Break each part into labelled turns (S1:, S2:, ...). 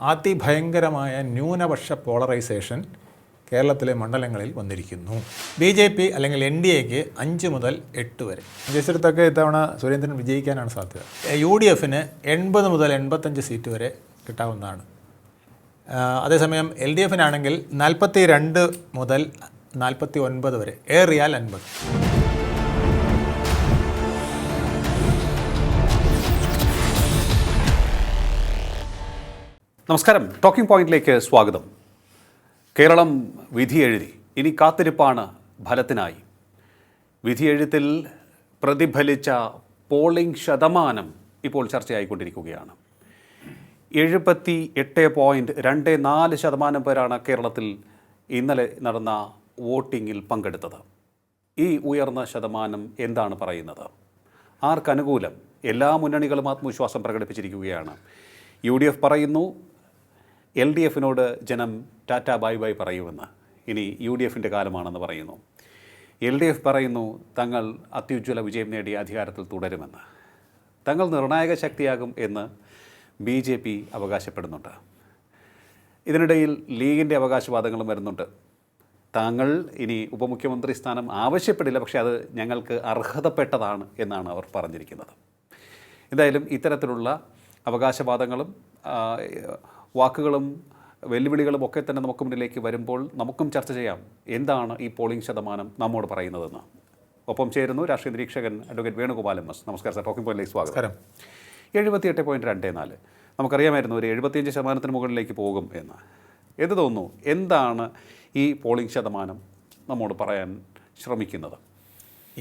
S1: അതിഭയങ്കരമായ ന്യൂനപക്ഷ പോളറൈസേഷൻ കേരളത്തിലെ മണ്ഡലങ്ങളിൽ വന്നിരിക്കുന്നു. BJP അല്ലെങ്കിൽ NDAക്ക് 5 മുതൽ 8 വരെ മഞ്ചേശ്വരത്തൊക്കെ ഇത്തവണ സുരേന്ദ്രൻ വിജയിക്കാനാണ് സാധ്യത. UDFന് 80 മുതൽ 85 സീറ്റ് വരെ കിട്ടാവുന്നതാണ്. അതേസമയം LDFനാണെങ്കിൽ 42 മുതൽ 49 വരെ, ഏറിയാൽ 50.
S2: നമസ്കാരം, ടോക്കിംഗ് പോയിന്റിലേക്ക് സ്വാഗതം. കേരളം വിധിയെഴുതി, ഇനി കാത്തിരിപ്പാണ് ഫലത്തിനായി. വിധിയെഴുത്തിൽ പ്രതിഫലിച്ച പോളിംഗ് ശതമാനം ഇപ്പോൾ ചർച്ചയായിക്കൊണ്ടിരിക്കുകയാണ്. 78.24% പേരാണ് കേരളത്തിൽ ഇന്നലെ നടന്ന വോട്ടിങ്ങിൽ പങ്കെടുത്തത്. ഈ ഉയർന്ന ശതമാനം എന്താണ് പറയുന്നത്? ആർക്കനുകൂലം? എല്ലാ മുന്നണികളും ആത്മവിശ്വാസം പ്രകടിപ്പിച്ചിരിക്കുകയാണ്. UDF പറയുന്നു LDFനോട് ജനം ടാറ്റ ബൈ ബൈ പറയുമെന്ന്, ഇനി UDFൻ്റെ കാലമാണെന്ന് പറയുന്നു. LDF പറയുന്നു തങ്ങൾ അത്യുജ്വല വിജയം നേടി അധികാരത്തിൽ തുടരുമെന്ന്, തങ്ങൾ നിർണായക ശക്തിയാകും എന്ന് BJP അവകാശപ്പെടുന്നുണ്ട്. ഇതിനിടയിൽ ലീഗിൻ്റെ അവകാശവാദങ്ങളും വരുന്നുണ്ട്. താങ്കൾ ഇനി ഉപമുഖ്യമന്ത്രി സ്ഥാനം ആവശ്യപ്പെടില്ല, പക്ഷേ അത് ഞങ്ങൾക്ക് അർഹതപ്പെട്ടതാണ് എന്നാണ് അവർ പറഞ്ഞിരിക്കുന്നത്. എന്തായാലും ഇത്തരത്തിലുള്ള അവകാശവാദങ്ങളും വാക്കുകളും വെല്ലുവിളികളും ഒക്കെ തന്നെ നമുക്ക് മുന്നിലേക്ക് വരുമ്പോൾ നമുക്കും ചർച്ച ചെയ്യാം എന്താണ് ഈ പോളിംഗ് ശതമാനം നമ്മോട് പറയുന്നതെന്ന്. ഒപ്പം ചേരുന്നു രാഷ്ട്രീയ നിരീക്ഷകൻ അഡ്വക്കേറ്റ് വേണുഗോപാൽ MS. നമസ്കാരം സാർ, ടോക്കിംഗ് പോയിന്റിലേക്ക് സ്വാഗതം. 78.24 നമുക്കറിയാമായിരുന്നു ഒരു 75% മുകളിലേക്ക് പോകും എന്ന്. എന്ത് തോന്നുന്നു, എന്താണ് ഈ പോളിംഗ് ശതമാനം നമ്മോട് പറയാൻ ശ്രമിക്കുന്നത്?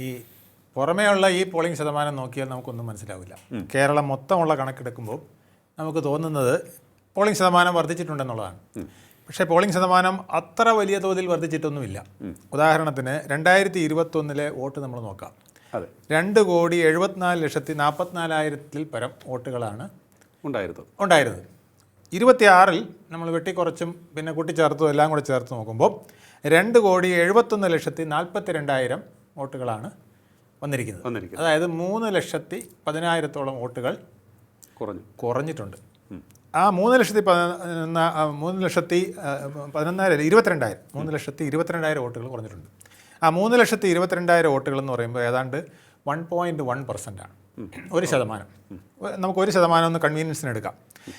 S1: ഈ പുറമേയുള്ള ഈ പോളിംഗ് ശതമാനം നോക്കിയാൽ നമുക്കൊന്നും മനസ്സിലാവില്ല. കേരളം മൊത്തമുള്ള കണക്കെടുക്കുമ്പോൾ നമുക്ക് തോന്നുന്നത് പോളിംഗ് ശതമാനം വർദ്ധിച്ചിട്ടുണ്ടെന്നുള്ളതാണ്. പക്ഷേ പോളിംഗ് ശതമാനം അത്ര വലിയ തോതിൽ വർദ്ധിച്ചിട്ടൊന്നുമില്ല. ഉദാഹരണത്തിന് 2021 വോട്ട് നമ്മൾ നോക്കാം. 2,74,44,000 പരം വോട്ടുകളാണ് ഉണ്ടായിരുന്നത്. 26 നമ്മൾ വെട്ടിക്കുറച്ചും പിന്നെ കൂട്ടിച്ചേർത്തും എല്ലാം കൂടെ ചേർത്ത് നോക്കുമ്പോൾ 2,71,42,000 വോട്ടുകളാണ് വന്നിരിക്കുന്നത്. അതായത് 3,10,000 വോട്ടുകൾ കുറഞ്ഞിട്ടുണ്ട്. ആ 3,22,000 വോട്ടുകൾ കുറഞ്ഞിട്ടുണ്ട്. ആ 3,22,000 വോട്ടുകൾ എന്ന് പറയുമ്പോൾ ഏതാണ്ട് 1.1% ആണ്, 1%. നമുക്ക് 1% ഒന്ന് കൺവീനിയൻസിന് എടുക്കാം.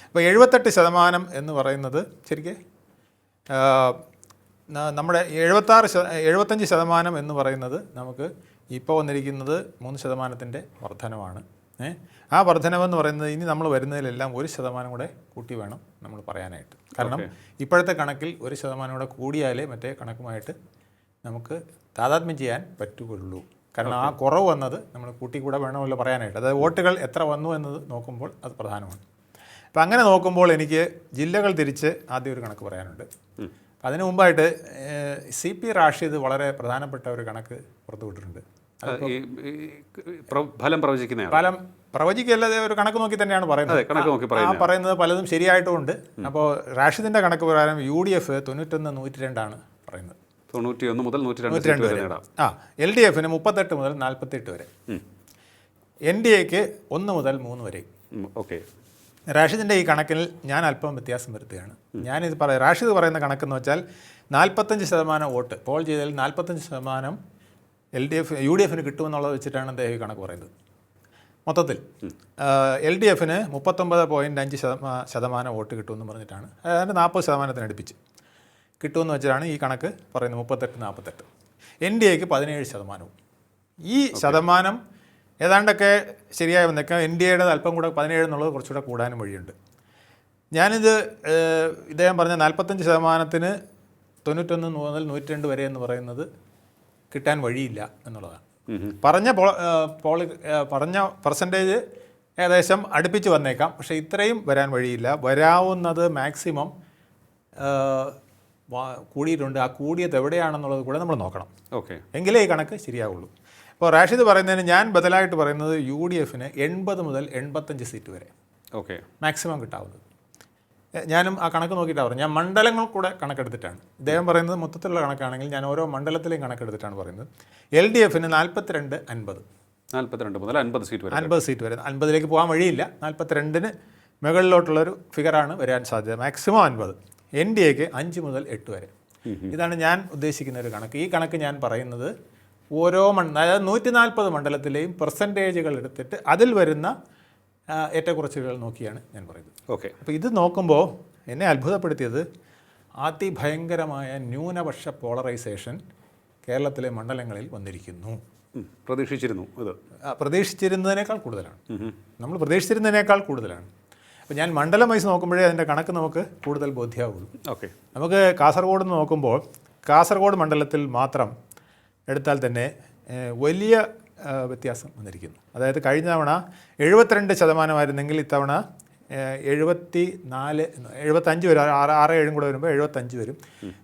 S1: അപ്പോൾ 78% എന്ന് പറയുന്നത് ശരിക്കും നമ്മുടെ 75% എന്ന് പറയുന്നത് നമുക്ക് ഇപ്പോൾ വന്നിരിക്കുന്നത് 3% വർധനവാണ്. ആ വർധനവെന്ന് പറയുന്നത് ഇനി നമ്മൾ വരുന്നതിലെല്ലാം 1% കൂടെ കൂട്ടി വേണം നമ്മൾ പറയാനായിട്ട്. കാരണം ഇപ്പോഴത്തെ കണക്കിൽ 1% കൂടെ കൂടിയാലേ മറ്റേ കണക്കുമായിട്ട് നമുക്ക് താതാത്മ്യം ചെയ്യാൻ പറ്റുകയുള്ളൂ. കാരണം ആ കുറവ് വന്നത് നമ്മൾ കൂട്ടി കൂടെ വേണമല്ലോ പറയാനായിട്ട്. അതായത് വോട്ടുകൾ എത്ര വന്നു എന്നത് നോക്കുമ്പോൾ അത് പ്രധാനമാണ്. അപ്പം അങ്ങനെ നോക്കുമ്പോൾ എനിക്ക് ജില്ലകൾ തിരിച്ച് ആദ്യം ഒരു കണക്ക് പറയാനുണ്ട്. അതിനു മുമ്പായിട്ട് CP റാഷിദ് വളരെ പ്രധാനപ്പെട്ട ഒരു കണക്ക് പുറത്തുവിട്ടിട്ടുണ്ട്.
S2: ഫലം
S1: പ്രവചിക്കല്ലാതെ ഒരു കണക്ക് നോക്കി തന്നെയാണ് പറയുന്നത്. പലതും ശരിയായിട്ടുമുണ്ട്. അപ്പോൾ റാഷിദിൻ്റെ കണക്ക് പ്രകാരം UDF 91-102 പറയുന്നത്.
S2: 91 മുതൽ 102 വരെ.
S1: LDFന് 38 മുതൽ 48 വരെ, NDAക്ക് 1 മുതൽ 3 വരെ. റാഷിദിൻ്റെ ഈ കണക്കിൽ ഞാൻ അല്പം വ്യത്യാസം വരുത്തുകയാണ്. ഞാനിത് റാഷിദ് പറയുന്ന കണക്കെന്ന് വെച്ചാൽ 45% വോട്ട് പോൾ ചെയ്തതിൽ 45% UDFന് കിട്ടുമെന്നുള്ളത് വെച്ചിട്ടാണ് അദ്ദേഹം ഈ കണക്ക് പറയുന്നത്. മൊത്തത്തിൽ LDFന് 39.5% വോട്ട് കിട്ടുമെന്ന് പറഞ്ഞിട്ടാണ്, അതായത് 40% അടുപ്പിച്ച് കിട്ടുമെന്ന് വെച്ചിട്ടാണ് ഈ കണക്ക് പറയുന്നത്. 38-48. NDAക്ക് 17%. ഈ ശതമാനം ഏതാണ്ടൊക്കെ ശരിയായി വന്നേക്കാം. NDAയുടെ അല്പം കൂടെ 17 എന്നുള്ളത് കുറച്ചുകൂടെ കൂടാനും വഴിയുണ്ട്. ഞാനിത് ഇദ്ദേഹം പറഞ്ഞ 45%-ന് 91 മുതൽ 102 വരെ എന്ന് പറയുന്നത് കിട്ടാൻ വഴിയില്ല എന്നുള്ളതാണ്. പറഞ്ഞ പെർസെൻറ്റേജ് ഏകദേശം അടുപ്പിച്ച് വന്നേക്കാം, പക്ഷേ ഇത്രയും വരാൻ വഴിയില്ല. വരാവുന്നത് മാക്സിമം കൂടിയിട്ടുണ്ട്. ആ കൂടിയത് എവിടെയാണെന്നുള്ളത് കൂടെ നമ്മൾ നോക്കണം, എങ്കിലേ ഈ കണക്ക് ശരിയാവുള്ളൂ. അപ്പോൾ റാഷിദ് പറയുന്നതിന് ഞാൻ ബദലായിട്ട് പറയുന്നത് UDFന് 80 മുതൽ 85 സീറ്റ് വരെ മാക്സിമം കിട്ടാവുന്നത്. ഞാനും ആ കണക്ക് നോക്കിയിട്ടാണ് പറഞ്ഞത്. ഞാൻ മണ്ഡലങ്ങൾ കൂടെ കണക്കെടുത്തിട്ടാണ്. ഇദ്ദേഹം പറയുന്നത് മൊത്തത്തിലുള്ള കണക്കാണെങ്കിൽ ഞാൻ ഓരോ മണ്ഡലത്തിലെയും കണക്കെടുത്തിട്ടാണ് പറയുന്നത്. LDFന് 42-50
S2: മുതൽ 50 സീറ്റ് വരെ
S1: 50 സീറ്റ് വരെ 50ലേക്ക് പോകാൻ വഴിയില്ല. 42-ന് മുകളിലോട്ടുള്ളൊരു ഫിഗറാണ് വരാൻ സാധ്യത. മാക്സിമം 50. NDAക്ക് 5 മുതൽ 8 വരെ. ഇതാണ് ഞാൻ ഉദ്ദേശിക്കുന്ന ഒരു കണക്ക്. ഈ കണക്ക് ഞാൻ പറയുന്നത് ഓരോ അതായത് 140 മണ്ഡലത്തിലെയും പെർസെൻറ്റേജുകൾ എടുത്തിട്ട് അതിൽ വരുന്ന ഏറ്റക്കുറച്ചിലുകൾ നോക്കിയാണ് ഞാൻ പറയുന്നത്.
S2: ഓക്കെ.
S1: അപ്പോൾ ഇത് നോക്കുമ്പോൾ എന്നെ അത്ഭുതപ്പെടുത്തിയത് അതിഭയങ്കരമായ ന്യൂനപക്ഷ പോളറൈസേഷൻ കേരളത്തിലെ മണ്ഡലങ്ങളിൽ വന്നിരിക്കുന്നു.
S2: പ്രതീക്ഷിച്ചിരുന്നു ഇത്?
S1: പ്രതീക്ഷിച്ചിരുന്നതിനേക്കാൾ കൂടുതലാണ്. നമ്മൾ പ്രതീക്ഷിച്ചിരുന്നതിനേക്കാൾ കൂടുതലാണ്. അപ്പോൾ ഞാൻ മണ്ഡലം വൈസ് നോക്കുമ്പോഴേ അതിൻ്റെ കണക്ക് നമുക്ക് കൂടുതൽ ബോധ്യമാവുള്ളൂ.
S2: ഓക്കെ.
S1: നമുക്ക് കാസർഗോഡ് നിന്ന് നോക്കുമ്പോൾ കാസർഗോഡ് മണ്ഡലത്തിൽ മാത്രം എടുത്താൽ തന്നെ വലിയ വ്യത്യാസം വന്നിരിക്കുന്നു. അതായത് കഴിഞ്ഞ തവണ 72% ഇത്തവണ 75 വരും. 6-7 കൂടെ വരുമ്പോൾ 75 വരും.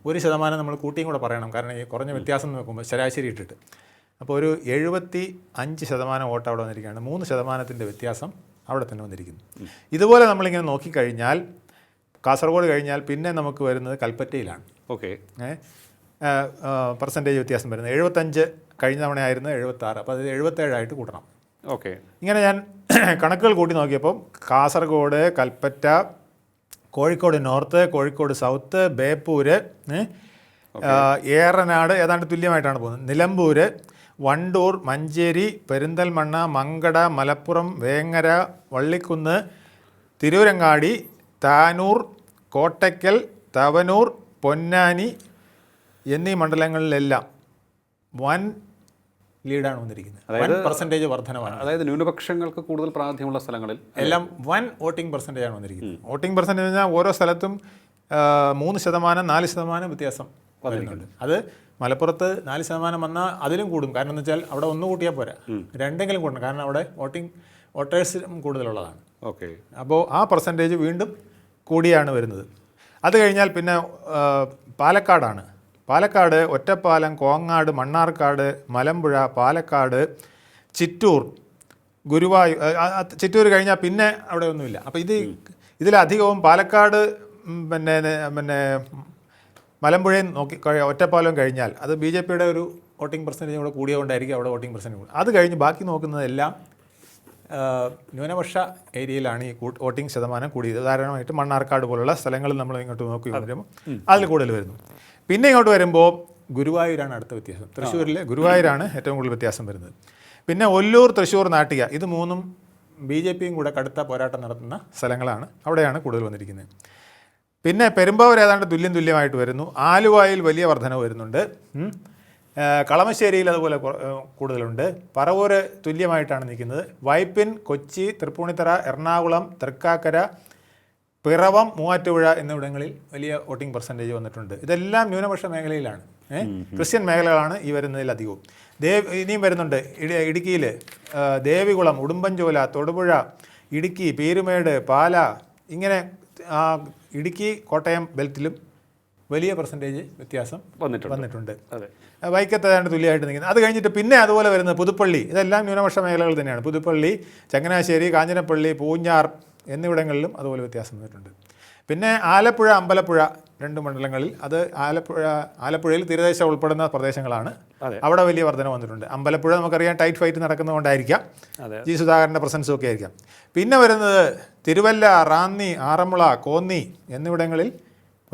S1: 1% നമ്മൾ കൂട്ടിയും കൂടെ പറയണം, കാരണം ഈ കുറഞ്ഞ വ്യത്യാസം നോക്കുമ്പോൾ ശരാശരി ഇട്ടിട്ട്. അപ്പോൾ ഒരു 75% വോട്ട് അവിടെ വന്നിരിക്കുകയാണ്. 3% വ്യത്യാസം അവിടെ തന്നെ വന്നിരിക്കുന്നു. ഇതുപോലെ നമ്മളിങ്ങനെ നോക്കിക്കഴിഞ്ഞാൽ കാസർഗോഡ് കഴിഞ്ഞാൽ പിന്നെ നമുക്ക് വരുന്നത് കൽപ്പറ്റയിലാണ്.
S2: ഓക്കെ.
S1: പെർസെൻറ്റേജ് വ്യത്യാസം വരുന്നത് 75 കഴിഞ്ഞ തവണയായിരുന്നു 76. അപ്പോൾ അത് 77 കൂട്ടണം.
S2: ഓക്കെ.
S1: ഇങ്ങനെ ഞാൻ കണക്കുകൾ കൂട്ടി നോക്കിയപ്പോൾ കാസർഗോഡ്, കൽപ്പറ്റ, കോഴിക്കോട് നോർത്ത്, കോഴിക്കോട് സൗത്ത്, ബേപ്പൂര്, ഏറനാട് ഏതാണ്ട് തുല്യമായിട്ടാണ് പോകുന്നത്, നിലമ്പൂർ, വണ്ടൂർ, മഞ്ചേരി, പെരിന്തൽമണ്ണ, മങ്കട, മലപ്പുറം, വേങ്ങര, വള്ളിക്കുന്ന്, തിരൂരങ്ങാടി, താനൂർ, കോട്ടയ്ക്കൽ, തവനൂർ, പൊന്നാനി എന്നീ മണ്ഡലങ്ങളിലെല്ലാം വൻ ലീഡാണ് വന്നിരിക്കുന്നത്. വൻ പെർസെൻറ്റേജ് വർധനമാണ്.
S2: അതായത് ന്യൂനപക്ഷങ്ങൾക്ക് കൂടുതൽ പ്രാധാന്യമുള്ള സ്ഥലങ്ങളിൽ
S1: എല്ലാം വൻ വോട്ടിംഗ് പെർസെൻറ്റേജാണ് വന്നിരിക്കുന്നത്. വോട്ടിംഗ് പെർസെൻറ്റേജ് പറഞ്ഞാൽ ഓരോ സ്ഥലത്തും 3%, 4% വ്യത്യാസം വരുന്നുണ്ട്. അത് മലപ്പുറത്ത് 4% വന്നാൽ അതിലും കൂടും. കാരണം എന്ന് വെച്ചാൽ അവിടെ ഒന്ന് കൂട്ടിയാൽ പോരാ, രണ്ടെങ്കിലും കൂടണം. കാരണം അവിടെ വോട്ടേഴ്സ് കൂടുതലുള്ളതാണ്.
S2: ഓക്കെ.
S1: അപ്പോൾ ആ പെർസെൻറ്റേജ് വീണ്ടും കൂടിയാണ് വരുന്നത്. അത് കഴിഞ്ഞാൽ പിന്നെ പാലക്കാടാണ്. പാലക്കാട്, ഒറ്റപ്പാലം, കോങ്ങാട്, മണ്ണാർക്കാട്, മലമ്പുഴ, പാലക്കാട്, ചിറ്റൂർ, ഗുരുവായൂർ. ചിറ്റൂർ കഴിഞ്ഞാൽ പിന്നെ അവിടെ ഒന്നുമില്ല. അപ്പോൾ ഇതിലധികവും പാലക്കാട് പിന്നെ മലമ്പുഴയും ഒറ്റപ്പാലവും കഴിഞ്ഞാൽ അത് BJPയുടെ ഒരു വോട്ടിംഗ് പെർസെൻറ്റേജ് കൂടെ കൂടിയതുകൊണ്ടായിരിക്കും അവിടെ വോട്ടിംഗ് പെർസെൻറ്റേജ് കൂടി. അത് കഴിഞ്ഞ് ബാക്കി നോക്കുന്നതെല്ലാം ന്യൂനപക്ഷ ഏരിയയിലാണ് ഈ വോട്ടിംഗ് ശതമാനം കൂടിയത്. ഉദാഹരണമായിട്ട് മണ്ണാർക്കാട് പോലുള്ള സ്ഥലങ്ങളിൽ നമ്മൾ ഇങ്ങോട്ട് നോക്കി വരുമ്പോൾ അതിൽ കൂടുതൽ വരുന്നു. പിന്നെ ഇങ്ങോട്ട് വരുമ്പോൾ ഗുരുവായൂരാണ് അടുത്ത വ്യത്യാസം. തൃശ്ശൂരിലെ ഗുരുവായൂരാണ് ഏറ്റവും കൂടുതൽ വ്യത്യാസം വരുന്നത്. പിന്നെ ഒല്ലൂർ, തൃശ്ശൂർ, നാട്ടിക, ഇത് മൂന്നും BJPയും കൂടെ കടുത്ത പോരാട്ടം നടത്തുന്ന സ്ഥലങ്ങളാണ്. അവിടെയാണ് കൂടുതൽ വന്നിരിക്കുന്നത്. പിന്നെ പെരുമ്പാവൂർ ഏതാണ്ട് തുല്യമായിട്ട് വരുന്നു. ആലുവായിൽ വലിയ വർധനവ് വരുന്നുണ്ട്. കളമശ്ശേരിയിൽ അതുപോലെ കൂടുതലുണ്ട്. പറവൂർ തുല്യമായിട്ടാണ് നിൽക്കുന്നത്. വൈപ്പിൻ, കൊച്ചി, തൃപ്പൂണിത്തറ, എറണാകുളം, തൃക്കാക്കര, പിറവം, മൂവാറ്റുപുഴ എന്നിവിടങ്ങളിൽ വലിയ വോട്ടിംഗ് പെർസെൻറ്റേജ് വന്നിട്ടുണ്ട്. ഇതെല്ലാം ന്യൂനപക്ഷ മേഖലയിലാണ്. ക്രിസ്ത്യൻ മേഖലകളാണ് ഈ വരുന്നതിലധികവും. ഇനിയും വരുന്നുണ്ട്. ഇടുക്കിയിൽ ദേവികുളം, ഉടുമ്പൻചോല, തൊടുപുഴ, ഇടുക്കി, പീരുമേട്, പാല, ഇങ്ങനെ ഇടുക്കി, കോട്ടയം ബെൽറ്റിലും വലിയ പെർസെൻറ്റേജ് വ്യത്യാസം വന്നിട്ടുണ്ട്. വൈക്കത്ത് ഏതാണ്ട് തുല്യമായിട്ട് നിൽക്കുന്നത്. അത് കഴിഞ്ഞിട്ട് പിന്നെ അതുപോലെ വരുന്നത് പുതുപ്പള്ളി. ഇതെല്ലാം ന്യൂനപക്ഷ മേഖലകൾ തന്നെയാണ്. പുതുപ്പള്ളി, ചങ്ങനാശ്ശേരി, കാഞ്ഞിരപ്പള്ളി, പൂഞ്ഞാർ എന്നിവിടങ്ങളിലും അതുപോലെ വ്യത്യാസം വന്നിട്ടുണ്ട്. പിന്നെ ആലപ്പുഴ, അമ്പലപ്പുഴ 2 മണ്ഡലങ്ങളിൽ, അത് ആലപ്പുഴയിൽ തീരദേശം ഉൾപ്പെടുന്ന പ്രദേശങ്ങളാണ്. അവിടെ വലിയ വർധന വന്നിട്ടുണ്ട്. അമ്പലപ്പുഴ നമുക്കറിയാം ടൈറ്റ് ഫൈറ്റ് നടക്കുന്നതുകൊണ്ടായിരിക്കാം, G. സുധാകരൻ്റെ പ്രസൻസും ഒക്കെ ആയിരിക്കാം. പിന്നെ വരുന്നത് തിരുവല്ല, റാന്നി, ആറന്മുള, കോന്നി എന്നിവിടങ്ങളിൽ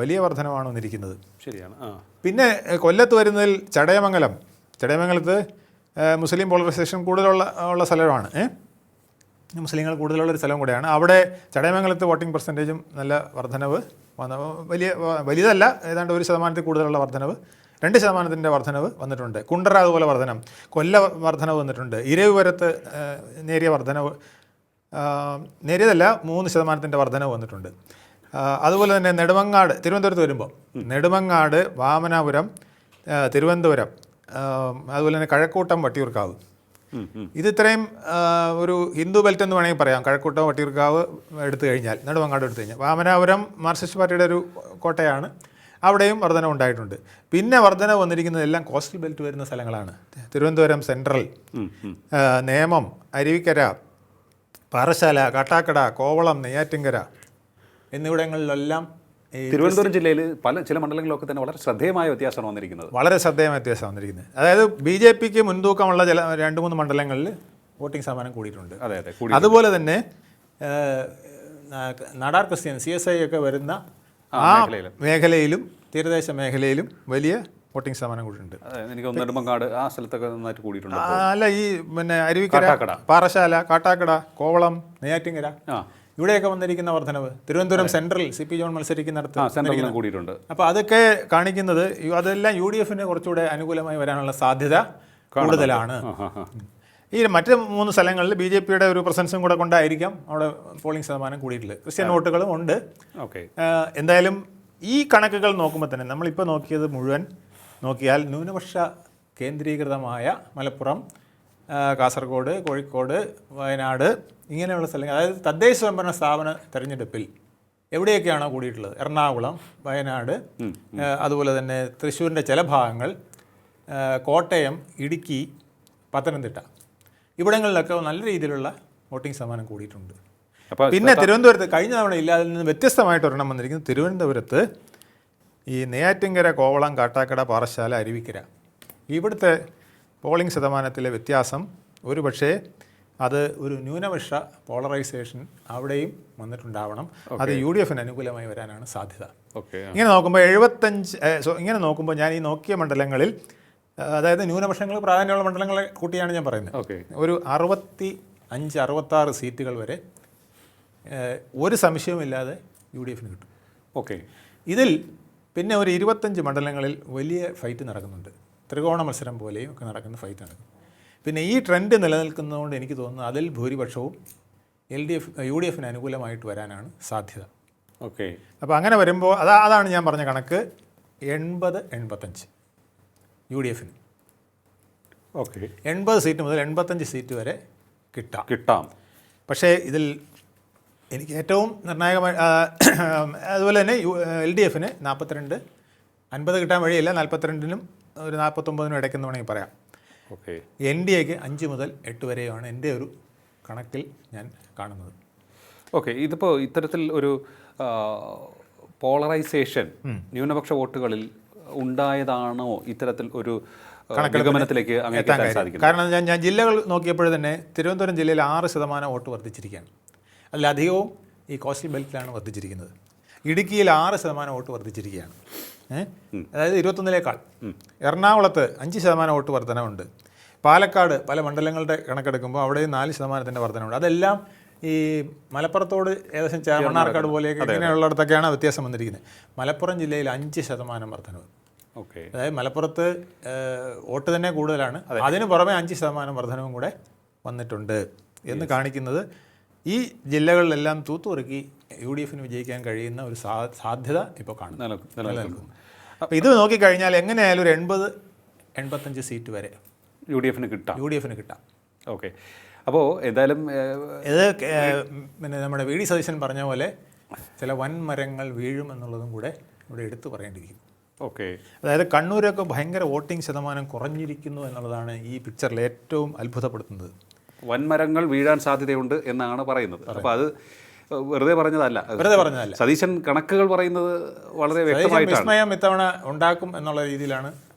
S1: വലിയ വർധനമാണ് വന്നിരിക്കുന്നത്.
S2: ശരിയാണ്.
S1: പിന്നെ കൊല്ലത്ത് വരുന്നതിൽ ചടയമംഗലത്ത് മുസ്ലിം പോളറൈസേഷൻ കൂടുതലുള്ള സ്ഥലമാണ്. മുസ്ലിങ്ങൾ കൂടുതലുള്ളൊരു സ്ഥലം കൂടെയാണ്. അവിടെ ചടയമംഗലത്ത് വോട്ടിംഗ് പെർസെൻറ്റേജും നല്ല വർധനവ് വലിയതല്ല, ഏതാണ്ട് 1% കൂടുതലുള്ള വർധനവ്, 2% വർധനവ് വന്നിട്ടുണ്ട്. കുണ്ടറ അതുപോലെ വർധനം, കൊല്ല വർധനവ് വന്നിട്ടുണ്ട്. ഇരവിപുരത്ത് നേരിയ വർധനവ്, നേരിയതല്ല 3% വർധനവ് വന്നിട്ടുണ്ട്. അതുപോലെ തന്നെ നെടുമങ്ങാട്, തിരുവനന്തപുരത്ത് വരുമ്പോൾ നെടുമങ്ങാട്, വാമനാപുരം, തിരുവനന്തപുരം, അതുപോലെ തന്നെ കഴക്കൂട്ടം, വട്ടിയൂർക്കാവ്, ഇത് ഇത്രയും ഒരു ഹിന്ദു ബെൽറ്റ് എന്ന് വേണമെങ്കിൽ പറയാം. കഴക്കൂട്ടം, വട്ടിയൂർക്കാവ് എടുത്തു കഴിഞ്ഞാൽ, നെടുമങ്ങാട് എടുത്തു കഴിഞ്ഞാൽ, വാമനാപുരം മാർക്സിസ്റ്റ് പാർട്ടിയുടെ ഒരു കോട്ടയാണ്, അവിടെയും വർധന ഉണ്ടായിട്ടുണ്ട്. പിന്നെ വർധന വന്നിരിക്കുന്നതെല്ലാം കോസ്റ്റൽ ബെൽറ്റ് വരുന്ന സ്ഥലങ്ങളാണ്. തിരുവനന്തപുരം സെൻട്രൽ, നേമം, അരുവിക്കര, പാറശാല, കാട്ടാക്കട, കോവളം, നെയ്യാറ്റിൻകര എന്നിവിടങ്ങളിലെല്ലാം
S2: തിരുവനന്തപുരം ജില്ലയിൽ ചില മണ്ഡലങ്ങളിലൊക്കെ തന്നെ വളരെ ശ്രദ്ധേയമായ വ്യത്യാസമാണ് വന്നിരിക്കുന്നത്.
S1: അതായത് BJPക്ക് മുൻതൂക്കമുള്ള 2-3 മണ്ഡലങ്ങളിൽ വോട്ടിംഗ് ശതമാനം കൂടിയിട്ടുണ്ട്.
S2: അതെ.
S1: അതുപോലെ തന്നെ നാടാർ ക്രിസ്ത്യൻ CSI ഒക്കെ വരുന്ന ആ മേഖലയിലും തീരദേശ മേഖലയിലും വലിയ വോട്ടിംഗ് ശതമാനം കൂടിയിട്ടുണ്ട്.
S2: എനിക്ക് തോന്നുന്നു നെടുമങ്ങാട് ആ സ്ഥലത്തൊക്കെ നന്നായിട്ട് കൂടിയിട്ടുണ്ട്.
S1: അല്ല, ഈ പിന്നെ അരുവിക്കര, പാറശാല, കാട്ടാക്കട, കോവളം, നെയ്യാറ്റിങ്കര ഇവിടെയൊക്കെ വന്നിരിക്കുന്ന വർധനവ്, തിരുവനന്തപുരം സെൻട്രൽ CP ജോൺ മത്സരിക്കുന്നിടത്ത്
S2: കൂടിയിട്ടുണ്ട്.
S1: അപ്പോൾ അതൊക്കെ കാണിക്കുന്നത് അതെല്ലാം UDFന് കുറച്ചുകൂടെ അനുകൂലമായി വരാനുള്ള സാധ്യത കൂടുതലാണ്. ഈ മറ്റ് 3 സ്ഥലങ്ങളിൽ BJPയുടെ ഒരു പ്രസൻസും കൂടെ കൊണ്ടായിരിക്കാം അവിടെ പോളിംഗ് ശതമാനം കൂടിയിട്ടുള്ളത്. ക്രിസ്ത്യൻ വോട്ടുകളും ഉണ്ട്. എന്തായാലും ഈ കണക്കുകൾ നോക്കുമ്പോൾ തന്നെ നമ്മളിപ്പോൾ നോക്കിയത് മുഴുവൻ നോക്കിയാൽ ന്യൂനപക്ഷ കേന്ദ്രീകൃതമായ മലപ്പുറം, കാസർഗോഡ്, കോഴിക്കോട്, വയനാട് ഇങ്ങനെയുള്ള സ്ഥലങ്ങൾ, അതായത് തദ്ദേശ സ്വയംഭരണ സ്ഥാപന തെരഞ്ഞെടുപ്പിൽ എവിടെയൊക്കെയാണോ കൂടിയിട്ടുള്ളത്, എറണാകുളം, വയനാട്, അതുപോലെ തന്നെ തൃശ്ശൂരിൻ്റെ ചില ഭാഗങ്ങൾ, കോട്ടയം, ഇടുക്കി, പത്തനംതിട്ട ഇവിടങ്ങളിലൊക്കെ നല്ല രീതിയിലുള്ള വോട്ടിംഗ് ശതമാനം കൂടിയിട്ടുണ്ട്. പിന്നെ തിരുവനന്തപുരത്ത് കഴിഞ്ഞ തവണ ഇല്ലാതിൽ നിന്ന് വ്യത്യസ്തമായിട്ട് ഒരെണ്ണം വന്നിരിക്കുന്നത് തിരുവനന്തപുരത്ത് ഈ നെയ്യാറ്റിങ്കര, കോവളം, കാട്ടാക്കട, പാറശാല, അരുവിക്കര ഇവിടുത്തെ പോളിംഗ് ശതമാനത്തിലെ വ്യത്യാസം ഒരു പക്ഷേ അത് ഒരു ന്യൂനപക്ഷ പോളറൈസേഷൻ അവിടെയും വന്നിട്ടുണ്ടാവണം. അത് UDFന് അനുകൂലമായി വരാനാണ് സാധ്യത. ഇങ്ങനെ നോക്കുമ്പോൾ ഞാൻ ഈ നോക്കിയ മണ്ഡലങ്ങളിൽ, അതായത് ന്യൂനപക്ഷങ്ങൾ പ്രാധാന്യമുള്ള മണ്ഡലങ്ങളെ കൂട്ടിയാണ് ഞാൻ പറയുന്നത്, ഒരു 65-66 സീറ്റുകൾ വരെ ഒരു സംശയവുമില്ലാതെ UDFന് കിട്ടും. ഇതിൽ പിന്നെ ഒരു 25 മണ്ഡലങ്ങളിൽ വലിയ ഫൈറ്റ് നടക്കുന്നുണ്ട്. ത്രികോണ മത്സരം പോലെയും ഒക്കെ നടക്കുന്ന ഫൈറ്റ് നടക്കും. പിന്നെ ഈ ട്രെൻഡ് നിലനിൽക്കുന്നതുകൊണ്ട് എനിക്ക് തോന്നുന്നു അതിൽ ഭൂരിപക്ഷവും UDFന് അനുകൂലമായിട്ട് വരാനാണ് സാധ്യത. അപ്പോൾ അങ്ങനെ വരുമ്പോൾ അതാണ് ഞാൻ പറഞ്ഞ കണക്ക് 80-85 UDFന് 80 സീറ്റ് മുതൽ 85 സീറ്റ് വരെ കിട്ടാം. പക്ഷേ ഇതിൽ എനിക്ക് ഏറ്റവും നിർണായകമായി അതുപോലെ തന്നെ LDFന് 42, 50 കിട്ടാൻ വഴിയില്ല, 42-നും ഒരു 49-നും ഇടയ്ക്കെന്ന് വേണമെങ്കിൽ പറയാം. NDAക്ക് 5 മുതൽ 8 വരെയാണ് എൻ്റെ ഒരു കണക്കിൽ ഞാൻ കാണുന്നത്.
S2: ഇതിപ്പോൾ ഇത്തരത്തിൽ ഒരു പോളറൈസേഷൻ ന്യൂനപക്ഷ വോട്ടുകളിൽ ഉണ്ടായതാണോ ഇത്തരത്തിൽ ഒരു നിഗമനത്തിലേക്ക് എത്താൻ സാധിക്കുന്നത്?
S1: കാരണം ഞാൻ ജില്ലകൾ നോക്കിയപ്പോൾ തന്നെ തിരുവനന്തപുരം ജില്ലയിൽ 6% വോട്ട് വർദ്ധിച്ചിരിക്കുകയാണ്. അതിലധികവും ഈ കോസ്റ്റൽ ബെൽറ്റിലാണ് വർദ്ധിച്ചിരിക്കുന്നത്. ഇടുക്കിയിൽ 6% വോട്ട് വർദ്ധിച്ചിരിക്കുകയാണ്, അതായത് 21-ലേക്കാൾ. എറണാകുളത്ത് 5% വോട്ട് വർധനവുണ്ട്. പാലക്കാട് പല മണ്ഡലങ്ങളുടെ കണക്കെടുക്കുമ്പോൾ അവിടെയും 4% വർധനവുണ്ട്. അതെല്ലാം ഈ മലപ്പുറത്തോട് ഏകദേശം മണ്ണാർക്കാട് പോലെയൊക്കെ ഇങ്ങനെയുള്ളിടത്തൊക്കെയാണ് വ്യത്യാസം വന്നിരിക്കുന്നത്. മലപ്പുറം ജില്ലയിൽ 5% വർധനവ്. അതായത് മലപ്പുറത്ത് വോട്ട് തന്നെ കൂടുതലാണ്, അതിന് പുറമെ 5% വർധനവും കൂടെ വന്നിട്ടുണ്ട് എന്ന് കാണിക്കുന്നത് ഈ ജില്ലകളിലെല്ലാം തൂത്തുറുക്കി UDFന് വിജയിക്കാൻ കഴിയുന്ന ഒരു സാധ്യത ഇപ്പോൾ നിലനിൽക്കുന്നു. അപ്പോൾ ഇത് നോക്കിക്കഴിഞ്ഞാൽ എങ്ങനെയായാലും ഒരു 80-85 സീറ്റ് വരെ
S2: UDFന് കിട്ടാം. അപ്പോൾ എന്തായാലും
S1: ഇത് പിന്നെ നമ്മുടെ VD സതീശൻ പറഞ്ഞ പോലെ ചില വൻമരങ്ങൾ വീഴും എന്നുള്ളതും കൂടെ ഇവിടെ എടുത്തു പറയേണ്ടിയിരിക്കുന്നു. അതായത് കണ്ണൂരൊക്കെ ഭയങ്കര വോട്ടിംഗ് ശതമാനം കുറഞ്ഞിരിക്കുന്നു എന്നുള്ളതാണ് ഈ പിക്ചറിൽ ഏറ്റവും അത്ഭുതപ്പെടുത്തുന്നത്.
S2: വൻമരങ്ങൾ വീഴാൻ സാധ്യതയുണ്ട് എന്നാണ് പറയുന്നത്. അപ്പോൾ അത് വെറുതെ പറഞ്ഞതല്ല. സതീശൻ കണക്കുകൾ പറയുന്നത് വളരെ വ്യക്തമായിട്ടാണ്.
S1: വിസ്മയം ഇത്തവണ ഉണ്ടാക്കും എന്നുള്ള രീതിയിലാണ്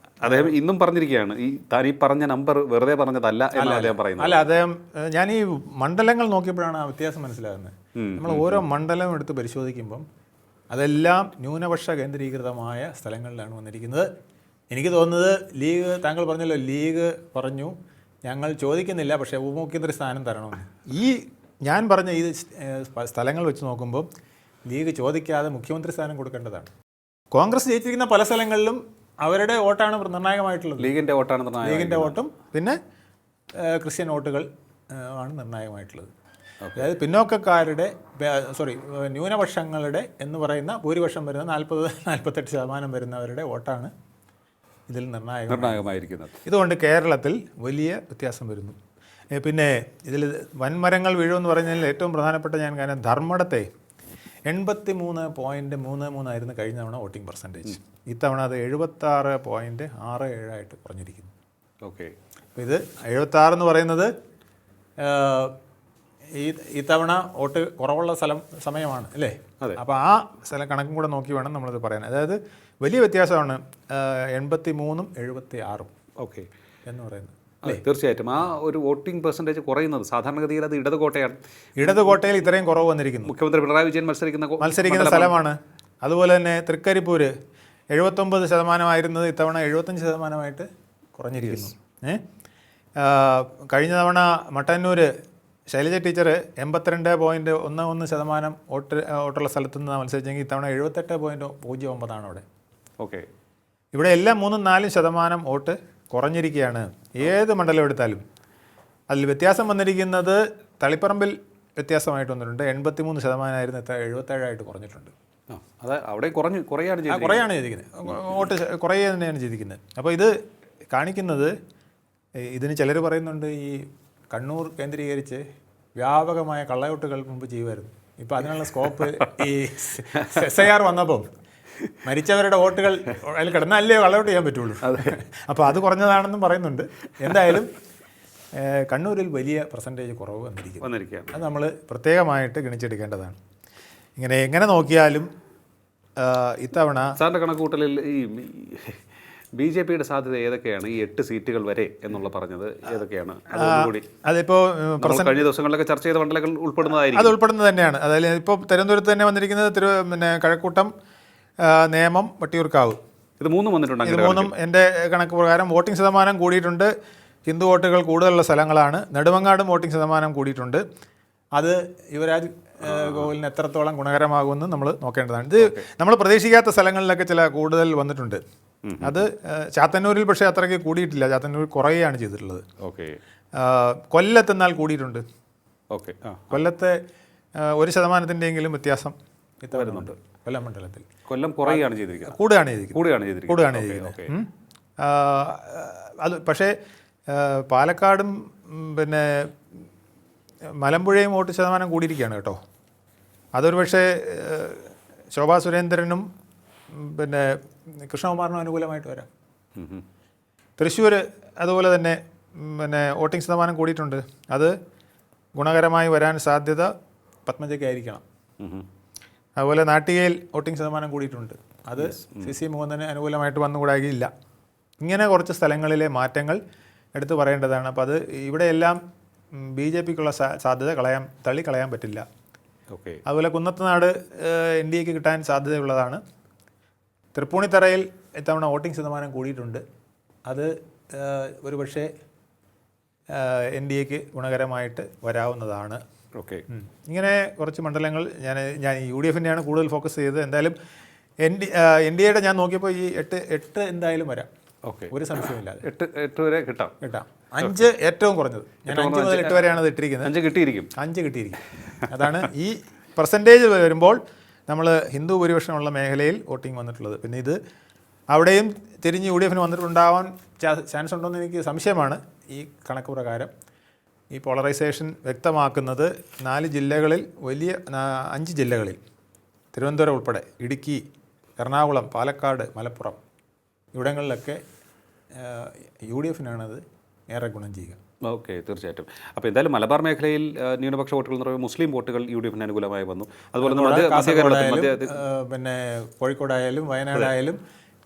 S2: അദ്ദേഹം ഇന്നും പറഞ്ഞിരിക്കുകയാണ്. താൻ ഈ പറഞ്ഞ നമ്പർ വെറുതെ പറഞ്ഞതല്ല എന്നാണ് അദ്ദേഹം പറയുന്നത്.
S1: അല്ല, അദ്ദേഹം ഞാൻ ഈ മണ്ഡലങ്ങൾ നോക്കിയപ്പോഴാണ് ആ വ്യത്യാസം മനസ്സിലാകുന്നത്. നമ്മൾ ഓരോ മണ്ഡലം എടുത്ത് പരിശോധിക്കുമ്പം അതെല്ലാം ന്യൂനപക്ഷ കേന്ദ്രീകൃതമായ സ്ഥലങ്ങളിലാണ് വന്നിരിക്കുന്നത്. എനിക്ക് തോന്നുന്നത് ലീഗ്, താങ്കൾ പറഞ്ഞല്ലോ, ലീഗ് പറഞ്ഞു ഞങ്ങൾ ചോദിക്കുന്നില്ല, പക്ഷേ ഉപമുഖ്യമന്ത്രി സ്ഥാനം തരണമെന്ന്. ഈ ഞാൻ പറഞ്ഞ ഈ സ്ഥലങ്ങൾ വെച്ച് നോക്കുമ്പോൾ ലീഗ് ചോദിക്കാതെ മുഖ്യമന്ത്രി സ്ഥാനം കൊടുക്കേണ്ടതാണ്. കോൺഗ്രസ് ജയിച്ചിരിക്കുന്ന പല സ്ഥലങ്ങളിലും അവരുടെ വോട്ടാണ് നിർണായകമായിട്ടുള്ളത്.
S2: ലീഗിൻ്റെ വോട്ടും
S1: പിന്നെ ക്രിസ്ത്യൻ വോട്ടുകൾ ആണ് നിർണായകമായിട്ടുള്ളത്. അതായത് പിന്നോക്കക്കാരുടെ ന്യൂനപക്ഷങ്ങളുടെ എന്ന് പറയുന്ന ഭൂരിപക്ഷം വരുന്ന 40-48% വരുന്നവരുടെ വോട്ടാണ് ഇതിൽ നിർണായകമായിരിക്കുന്നത്. ഇതുകൊണ്ട് കേരളത്തിൽ വലിയ വ്യത്യാസം വരുന്നു. പിന്നെ ഇതിൽ വൻമരങ്ങൾ വീഴുമെന്ന് പറഞ്ഞാൽ ഏറ്റവും പ്രധാനപ്പെട്ട കാരണം ധർമ്മടത്തെ 83.33 ആയിരുന്നു കഴിഞ്ഞ തവണ വോട്ടിംഗ് പെർസെൻറ്റേജ്. ഇത്തവണ അത് 76.67 കുറഞ്ഞിരിക്കുന്നു. അപ്പോൾ ഇത് 76 എന്ന് പറയുന്നത് ഇത്തവണ വോട്ട് കുറവുള്ള സമയമാണ് അല്ലേ? അപ്പോൾ ആ കണക്കും കൂടെ നോക്കി വേണം നമ്മളത് പറയാൻ. അതായത് വലിയ വ്യത്യാസമാണ് 83-76 എന്ന് പറയുന്നത്.
S2: തീർച്ചയായിട്ടും ആ ഒരു വോട്ടിംഗ് പെർസെൻറ്റേജ് കുറയുന്നത് സാധാരണഗതിയിൽ അത് ഇടത് കോട്ടയാണ്.
S1: ഇടത് കോട്ടയിൽ ഇത്രയും കുറവ് വന്നിരിക്കുന്നു.
S2: മുഖ്യമന്ത്രി പിണറായി വിജയൻ
S1: മത്സരിക്കുന്ന സ്ഥലമാണ്. അതുപോലെ തന്നെ തൃക്കരിപ്പൂര് 79% ഇത്തവണ 75% കുറഞ്ഞിരിക്കുന്നു. കഴിഞ്ഞ തവണ മട്ടന്നൂർ ശൈലജ ടീച്ചർ 82.11% വോട്ടുള്ള സ്ഥലത്ത് നിന്ന് മത്സരിച്ചെങ്കിൽ ഇത്തവണ 78.09 അവിടെ.
S2: ഓക്കെ,
S1: ഇവിടെ എല്ലാം 3-4% വോട്ട് കുറഞ്ഞിരിക്കുകയാണ്. ഏത് മണ്ഡലം എടുത്താലും അതിൽ വ്യത്യാസം വന്നിരിക്കുന്നത് തളിപ്പറമ്പിൽ വ്യത്യാസമായിട്ട് വന്നിട്ടുണ്ട്. 83% 77 കുറഞ്ഞിട്ടുണ്ട്.
S2: അത് അവിടെ കുറയാണ്
S1: ചെയ്തിരിക്കുന്നത്. വോട്ട് കുറയുക തന്നെയാണ് ചെയ്തിരിക്കുന്നത്. അപ്പോൾ ഇത് കാണിക്കുന്നത്, ഇതിന് ചിലർ പറയുന്നുണ്ട് ഈ കണ്ണൂർ കേന്ദ്രീകരിച്ച് വ്യാപകമായ കള്ളവോട്ടുകൾ മുമ്പ് ചെയ്യുമായിരുന്നു. ഇപ്പോൾ അതിനുള്ള സ്കോപ്പ് ഈ SIR വന്നപ്പം മരിച്ചവരുടെ വോട്ടുകൾ അതിൽ കിടന്നല്ലേ കള്ളവോട്ട് ചെയ്യാൻ പറ്റുള്ളൂ. അപ്പോൾ അത് കുറഞ്ഞതാണെന്നും പറയുന്നുണ്ട്. എന്തായാലും കണ്ണൂരിൽ വലിയ പെർസെൻറ്റേജ് കുറവ് വന്നിരിക്കുകയാണ്. അത് നമ്മൾ പ്രത്യേകമായിട്ട് ഗണിച്ചെടുക്കേണ്ടതാണ്. എങ്ങനെ നോക്കിയാലും ഇത്തവണ
S2: സാറിൻ്റെ കണക്കുകൂട്ടലിൽ ഈ BJPയുടെ സാധ്യത ഏതൊക്കെയാണ്? ഈ 8 സീറ്റുകൾ വരെ എന്നുള്ള പറഞ്ഞത് ഏതൊക്കെയാണ്?
S1: അതിപ്പോൾ
S2: കഴിഞ്ഞ ദിവസങ്ങളിലൊക്കെ ചർച്ച ചെയ്ത മണ്ഡലങ്ങൾ ഉൾപ്പെടുന്നതായിരിക്കും.
S1: അത് ഉൾപ്പെടുന്നത് തന്നെയാണ്. അതായത് ഇപ്പോൾ തിരുവനന്തപുരത്ത് തന്നെ വന്നിരിക്കുന്നത് കഴക്കൂട്ടം, നേമം, വട്ടിയൂർക്കാവ്.
S2: ഇത് മൂന്നും വന്നിട്ടുണ്ട്.
S1: ഇത് മൂന്നും എൻ്റെ കണക്ക് പ്രകാരം വോട്ടിംഗ് ശതമാനം കൂടിയിട്ടുണ്ട്. ഹിന്ദു വോട്ടുകൾ കൂടുതലുള്ള സ്ഥലങ്ങളാണ്. നെടുമങ്ങാടും വോട്ടിംഗ് ശതമാനം കൂടിയിട്ടുണ്ട്. അത് യുവരാജ് ഗോകുലിന് എത്രത്തോളം ഗുണകരമാകുമെന്ന് നമ്മൾ നോക്കേണ്ടതാണ്. ഇത് നമ്മൾ പ്രതീക്ഷിക്കാത്ത സ്ഥലങ്ങളിലൊക്കെ ചില കൂടുതൽ വന്നിട്ടുണ്ട്. അത് ചാത്തന്നൂരിൽ പക്ഷേ അത്രയ്ക്ക് കൂടിയിട്ടില്ല. ചാത്തന്നൂർ കുറയുകയാണ് ചെയ്തിട്ടുള്ളത്. കൊല്ലത്തെന്നാൽ കൂടിയിട്ടുണ്ട്. കൊല്ലത്തെ 1%-എങ്കിലും വ്യത്യാസം വരുന്നുണ്ട്. കൊല്ലം മണ്ഡലത്തിൽ
S2: കൊല്ലം കുറയുകയാണ് ചെയ്തിരിക്കുന്നത്,
S1: കൂടുകയാണ് ചെയ്തിരിക്കുന്നത്. അത് പക്ഷേ പാലക്കാടും പിന്നെ മലമ്പുഴയും വോട്ട് ശതമാനം കൂടിയിരിക്കുകയാണ് കേട്ടോ. അതൊരു പക്ഷേ ശോഭാ സുരേന്ദ്രനും പിന്നെ കൃഷ്ണകുമാറിനും അനുകൂലമായിട്ട് വരാം. തൃശ്ശൂർ അതുപോലെ തന്നെ പിന്നെ വോട്ടിംഗ് ശതമാനം കൂടിയിട്ടുണ്ട്. അത് ഗുണകരമായി വരാൻ സാധ്യത പത്മജയ്ക്കായിരിക്കണം. അതുപോലെ നാട്ടികയിൽ വോട്ടിംഗ് ശതമാനം കൂടിയിട്ടുണ്ട്. അത് CC മുകുന്ദന് അനുകൂലമായിട്ട് വന്നുകൂടാകില്ല. ഇങ്ങനെ കുറച്ച് സ്ഥലങ്ങളിലെ മാറ്റങ്ങൾ എടുത്തു പറയേണ്ടതാണ്. അപ്പോൾ അത് ഇവിടെയെല്ലാം BJPക്കുള്ള സാധ്യത തള്ളിക്കളയാൻ പറ്റില്ല. അതുപോലെ കുന്നത്തുനാട് NDAക്ക് കിട്ടാൻ സാധ്യതയുള്ളതാണ്. തൃപ്പൂണിത്തറയിൽ ഇത്തവണ വോട്ടിംഗ് ശതമാനം കൂടിയിട്ടുണ്ട്. അത് ഒരുപക്ഷെ NDAക്ക് ഗുണകരമായിട്ട് വരാവുന്നതാണ്. ഇങ്ങനെ കുറച്ച് മണ്ഡലങ്ങൾ ഞാൻ UDFിൻ്റെയാണ് കൂടുതൽ ഫോക്കസ് ചെയ്തത്. എന്തായാലും NDAയുടെ ഞാൻ നോക്കിയപ്പോൾ ഈ 8 എന്തായാലും വരാം. ഒരു സംശയമില്ലാതെ
S2: 8 വരെ കിട്ടാം.
S1: 5 ഏറ്റവും കുറഞ്ഞത്. ഞാൻ 5 മുതൽ 8 വരെയാണ് അത് ഇട്ടിരിക്കുന്നത്.
S2: 5 കിട്ടിയിരിക്കും.
S1: അതാണ് ഈ പെർസെൻറ്റേജ് വരുമ്പോൾ നമ്മൾ ഹിന്ദു ഭൂരിപക്ഷമുള്ള മേഖലയിൽ വോട്ടിംഗ് വന്നിട്ടുള്ളത്. പിന്നെ ഇത് അവിടെയും തിരിഞ്ഞ് UDFിന് വന്നിട്ടുണ്ടാവാൻ ചാൻസ് ഉണ്ടോയെന്ന് എനിക്ക് സംശയമാണ്. ഈ കണക്ക് പ്രകാരം ഈ പോളറൈസേഷൻ വ്യക്തമാക്കുന്നത് 4 ജില്ലകളിൽ 5 ജില്ലകളിൽ തിരുവനന്തപുരം ഉൾപ്പെടെ ഇടുക്കി, എറണാകുളം, പാലക്കാട്, മലപ്പുറം ഇവിടങ്ങളിലൊക്കെ UDFിനാണത് ഏറെ ഗുണം ചെയ്യുക.
S2: തീർച്ചയായിട്ടും. അപ്പോൾ എന്തായാലും മലബാർ മേഖലയിൽ ന്യൂനപക്ഷ വോട്ടുകൾ എന്ന് പറയുമ്പോൾ മുസ്ലിം വോട്ടുകൾ UDFിന് അനുകൂലമായി വന്നു. അതുപോലെ
S1: പിന്നെ കോഴിക്കോടായാലും വയനാടായാലും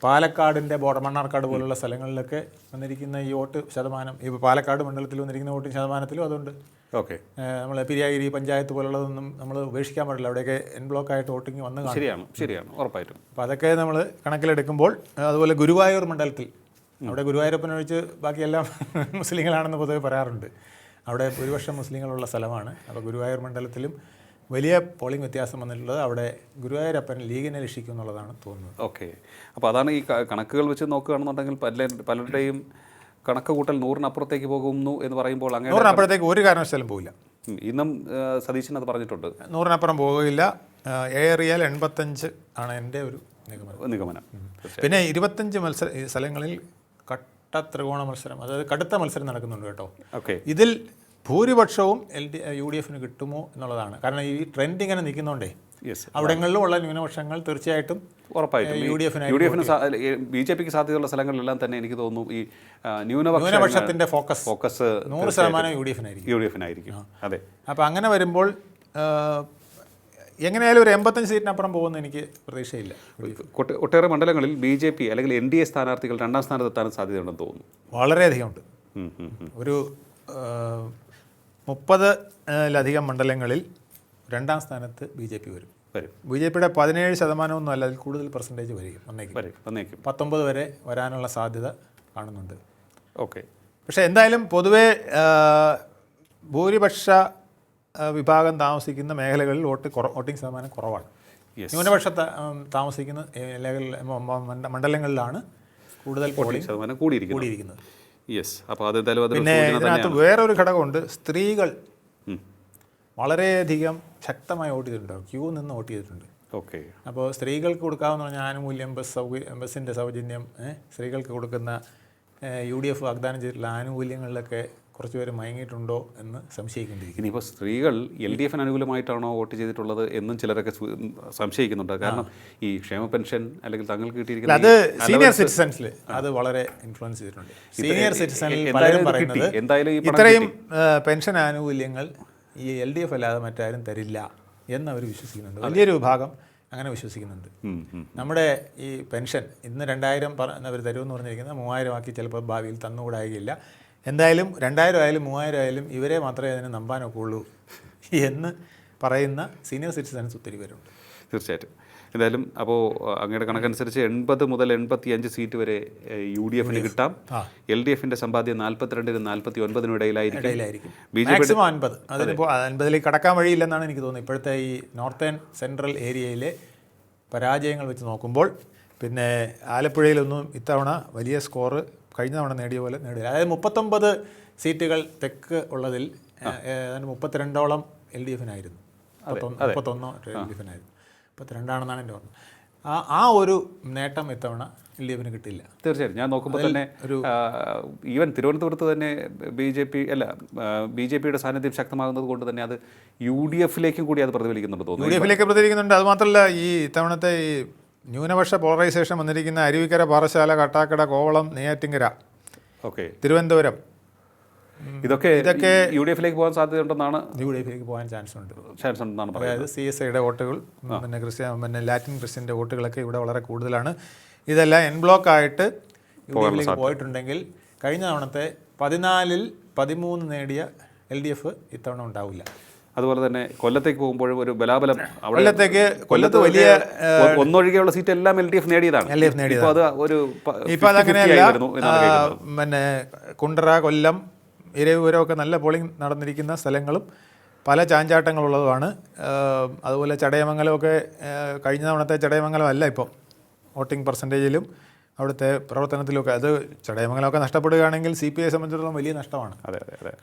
S1: പാലക്കാടിൻ്റെ മണ്ണാർക്കാട് പോലുള്ള സ്ഥലങ്ങളിലൊക്കെ വന്നിരിക്കുന്ന ഈ വോട്ട് ശതമാനം, ഇപ്പോൾ പാലക്കാട് മണ്ഡലത്തിൽ വന്നിരിക്കുന്ന വോട്ടിംഗ് ശതമാനത്തിലും അതുണ്ട്. നമ്മൾ പിരിയാഗിരി പഞ്ചായത്ത് പോലുള്ളതൊന്നും നമ്മൾ ഉപേക്ഷിക്കാൻ പാടില്ല. അവിടെയൊക്കെ എൻ ബ്ലോക്കായിട്ട് വോട്ടിംഗ് വന്ന് കാണും.
S2: ശരിയാണ്, ഉറപ്പായിട്ടും.
S1: അപ്പോൾ അതൊക്കെ നമ്മൾ കണക്കിലെടുക്കുമ്പോൾ, അതുപോലെ ഗുരുവായൂർ മണ്ഡലത്തിൽ, അവിടെ ഗുരുവായൂരപ്പനൊഴിച്ച് ബാക്കിയെല്ലാം മുസ്ലിങ്ങളാണെന്ന് പൊതുവെ പറയാറുണ്ട്. അവിടെ ഭൂരിപക്ഷം മുസ്ലിങ്ങളുള്ള സ്ഥലമാണ്. അപ്പോൾ ഗുരുവായൂർ മണ്ഡലത്തിലും വലിയ പോളിംഗ് വ്യത്യാസം വന്നിട്ടുള്ളത് അവിടെ ഗുരുവായൂരപ്പൻ ലീഗിനെ രക്ഷിക്കും എന്നുള്ളതാണ് തോന്നുന്നത്.
S2: അപ്പോൾ അതാണ് ഈ കണക്കുകൾ വെച്ച് നോക്കുകയാണെന്നുണ്ടെങ്കിൽ പലരുടെയും കണക്ക് കൂട്ടൽ 100-നപ്പുറത്തേക്ക് പോകുന്നു എന്ന് പറയുമ്പോൾ അങ്ങനെ
S1: 100-നപ്പുറത്തേക്ക് ഒരു കാരണവശാലും പോകില്ല.
S2: ഇന്നും സതീശൻ അത് പറഞ്ഞിട്ടുണ്ട്.
S1: 100-നപ്പുറം പോകില്ല. ഏറിയാൽ 85 ആണ് എൻ്റെ ഒരു നിഗമനം. പിന്നെ 25 സ്ഥലങ്ങളിൽ ത്രികോണ മത്സരം, അതായത് കടുത്ത മത്സരം നടക്കുന്നുണ്ട് കേട്ടോ. ഇതിൽ ഭൂരിപക്ഷവും UDFിന് കിട്ടുമോ എന്നുള്ളതാണ്. കാരണം ഈ ട്രെൻഡ് ഇങ്ങനെ നിൽക്കുന്നതുകൊണ്ടേ അവിടങ്ങളിലും ഉള്ള ന്യൂനപക്ഷങ്ങൾ തീർച്ചയായിട്ടും
S2: ഉറപ്പായിട്ടും UDFിന് BJPക്ക് സാധ്യതയുള്ള സ്ഥലങ്ങളിലെല്ലാം തന്നെ എനിക്ക് തോന്നുന്നു ഈ ന്യൂനപക്ഷത്തിൻ്റെ ഫോക്കസ്
S1: 100%
S2: UDFിനായിരിക്കും. അതെ.
S1: അപ്പോൾ അങ്ങനെ വരുമ്പോൾ എങ്ങനെയായാലും ഒരു 85 സീറ്റിനപ്പുറം പോകുമെന്ന് എനിക്ക് പ്രതീക്ഷയില്ല.
S2: ഒട്ടേറെ മണ്ഡലങ്ങളിൽ BJP അല്ലെങ്കിൽ NDA സ്ഥാനാർത്ഥികൾ 2ാം സ്ഥാനത്തെത്താൻ സാധ്യതയുണ്ടെന്ന് തോന്നുന്നു.
S1: വളരെയധികം ഉണ്ട്. ഒരു 30-ലധികം മണ്ഡലങ്ങളിൽ 2ാം സ്ഥാനത്ത് BJP വരും. BJPയുടെ 17% അല്ല, അതിൽ കൂടുതൽ പെർസെൻറ്റേജ് വന്നേക്കും. 19 വരെ വരാനുള്ള സാധ്യത കാണുന്നുണ്ട്.
S2: ഓക്കെ.
S1: പക്ഷേ എന്തായാലും പൊതുവേ ഭൂരിപക്ഷ വിഭാഗം താമസിക്കുന്ന മേഖലകളിൽ വോട്ടിംഗ് ശതമാനം കുറവാണ്. ന്യൂനപക്ഷ താമസിക്കുന്ന മണ്ഡലങ്ങളിലാണ് കൂടുതൽ പോളിംഗ്
S2: ശതമാനം കൂടിയിരിക്കുന്നത്.
S1: പിന്നെ ഇതിനകത്ത് വേറൊരു ഘടകമുണ്ട്. സ്ത്രീകൾ വളരെയധികം ശക്തമായി വോട്ട് ചെയ്തിട്ടുണ്ട്, ക്യൂ നിന്ന് വോട്ട് ചെയ്തിട്ടുണ്ട്.
S2: ഓക്കെ.
S1: അപ്പോൾ സ്ത്രീകൾക്ക് കൊടുക്കാവുന്ന പറഞ്ഞാൽ ആനുകൂല്യം, ബസ്സിൻ്റെ സൗജന്യം, സ്ത്രീകൾക്ക് കൊടുക്കുന്ന UDF വാഗ്ദാനം ചെയ്തിട്ടുള്ള ആനുകൂല്യങ്ങളിലൊക്കെ കുറച്ച് പേര് മയങ്ങിയിട്ടുണ്ടോ എന്ന് സംശയിക്കേണ്ടിയിരിക്കുന്നു.
S2: ഇനിയിപ്പോൾ സ്ത്രീകൾ LDF അനുകൂലമായിട്ടാണോ വോട്ട് ചെയ്തിട്ടുള്ളത് എന്നും ചിലരൊക്കെ സംശയിക്കുന്നുണ്ട്. കാരണം ഈ ക്ഷേമ പെൻഷൻ അല്ലെങ്കിൽ തങ്ങൾക്ക് കിട്ടിയിരിക്കുന്ന
S1: അത് സീനിയർ സിറ്റിസൺസിൽ അത് വളരെ ഇൻഫ്ലുവൻസ് ചെയ്തിട്ടുണ്ട്. സീനിയർ സിറ്റിസണിൽ പലരും പറയുന്നത് ഇത്രയും പെൻഷൻ ആനുകൂല്യങ്ങൾ ഈ LDF അല്ലാതെ മറ്റാരും തരില്ല എന്നവർ വിശ്വസിക്കുന്നുണ്ട്. വലിയൊരു വിഭാഗം അങ്ങനെ വിശ്വസിക്കുന്നുണ്ട്. നമ്മുടെ ഈ പെൻഷൻ ഇന്ന് 2000 അവർ തരുമെന്ന് പറഞ്ഞിരിക്കുന്നത് 3000 ആക്കി ചിലപ്പോൾ ഭാവിയിൽ തന്നുകൂടായില്ല. എന്തായാലും 2000 ആയാലും 3000 ആയാലും ഇവരെ മാത്രമേ അതിനെ നമ്പാനൊക്കെ ഉള്ളൂ എന്ന് പറയുന്ന സീനിയർ സിറ്റിസൺസ് ഒത്തിരി പേരുണ്ട്.
S2: തീർച്ചയായിട്ടും. എന്തായാലും അപ്പോൾ അങ്ങയുടെ കണക്കനുസരിച്ച് 80 മുതൽ 85 സീറ്റ് വരെ UDFന് കിട്ടാം. LDFന്റെ സമ്പാദ്യം 42-നും 49-നും ഇടയിലായിരിക്കും.
S1: മാക്സിമം 50. അതിനിപ്പോൾ 50-ലേക്ക് കടക്കാൻ വഴിയില്ലെന്നാണ് എനിക്ക് തോന്നുന്നത്. ഇപ്പോഴത്തെ ഈ നോർത്തേൺ സെൻട്രൽ ഏരിയയിലെ പരാജയങ്ങൾ വെച്ച് നോക്കുമ്പോൾ. പിന്നെ ആലപ്പുഴയിലൊന്നും ഇത്തവണ വലിയ സ്കോർ കഴിഞ്ഞ തവണ നേടിയ പോലെ നേടില്ല. അതായത് 39 സീറ്റുകൾ തെക്ക് ഉള്ളതിൽ 32ഓളം LDFനായിരുന്നു, 31 LDFനായിരുന്നു. 32ആണെന്നാണ് എൻ്റെ ഓർമ്മ. ആ ഒരു നേട്ടം ഇത്തവണ LDFന് കിട്ടില്ല.
S2: തീർച്ചയായും. ഞാൻ നോക്കുമ്പോൾ തന്നെ ഈവൻ തിരുവനന്തപുരത്ത് തന്നെ BJPയുടെ സാന്നിധ്യം ശക്തമാകുന്നത് കൊണ്ട് തന്നെ അത് UDFിലേക്കും കൂടി അത് പ്രതിഫലിക്കുന്നുണ്ട് തോന്നുന്നു.
S1: UDFിലേക്ക് പ്രതിഫലിക്കുന്നുണ്ട്. അതുമാത്രമല്ല, ഈ ഇത്തവണത്തെ ഈ ന്യൂനപക്ഷ പോളറൈസേഷൻ വന്നിരിക്കുന്ന അരുവിക്കര, പാറശാല, കാട്ടാക്കട, കോവളം, നെയ്യാറ്റിൻകര, തിരുവനന്തപുരം, ഇതൊക്കെ
S2: UDFിലേക്ക് പോകാൻ സാധ്യതയുണ്ടെന്നാണ്.
S1: UDFിലേക്ക് പോകാൻ ചാൻസ്
S2: ഉണ്ടെന്നാണ് പറയുന്നത്.
S1: അതായത് CSIയുടെ വോട്ടുകൾ, പിന്നെ ലാറ്റിൻ ക്രിസ്ത്യൻ്റെ വോട്ടുകളൊക്കെ ഇവിടെ വളരെ കൂടുതലാണ്. ഇതെല്ലാം എൻ ബ്ലോക്ക് ആയിട്ട് UDFിലേക്ക് പോയിട്ടുണ്ടെങ്കിൽ കഴിഞ്ഞ തവണത്തെ 14-ൽ 13 നേടിയ LDF ഇത്തവണ ഉണ്ടാവില്ല.
S2: അതുപോലെ തന്നെ കൊല്ലത്തേക്ക് പോകുമ്പോഴും ഒരു ബലാബലം.
S1: കൊല്ലത്ത് വലിയ
S2: ഒന്നൊഴികെയുള്ള സീറ്റ് എല്ലാം LDF നേടിയതാണ്.
S1: ഇപ്പം അതങ്ങനെയല്ല. പിന്നെ കുണ്ടറ, കൊല്ലം, ഇരവിപുരമൊക്കെ നല്ല പോളിംഗ് നടന്നിരിക്കുന്ന സ്ഥലങ്ങളും പല ചാഞ്ചാട്ടങ്ങളുള്ളതുമാണ്. അതുപോലെ ചടയമംഗലമൊക്കെ കഴിഞ്ഞ തവണത്തെ ചടയമംഗലമല്ല ഇപ്പം വോട്ടിംഗ് പെർസെൻറ്റേജിലും അവിടുത്തെ പ്രവർത്തനത്തിലൊക്കെ. അത് ചടയമംഗലമൊക്കെ നഷ്ടപ്പെടുകയാണെങ്കിൽ CPI സംബന്ധിച്ചിടത്തോളം വലിയ നഷ്ടമാണ്.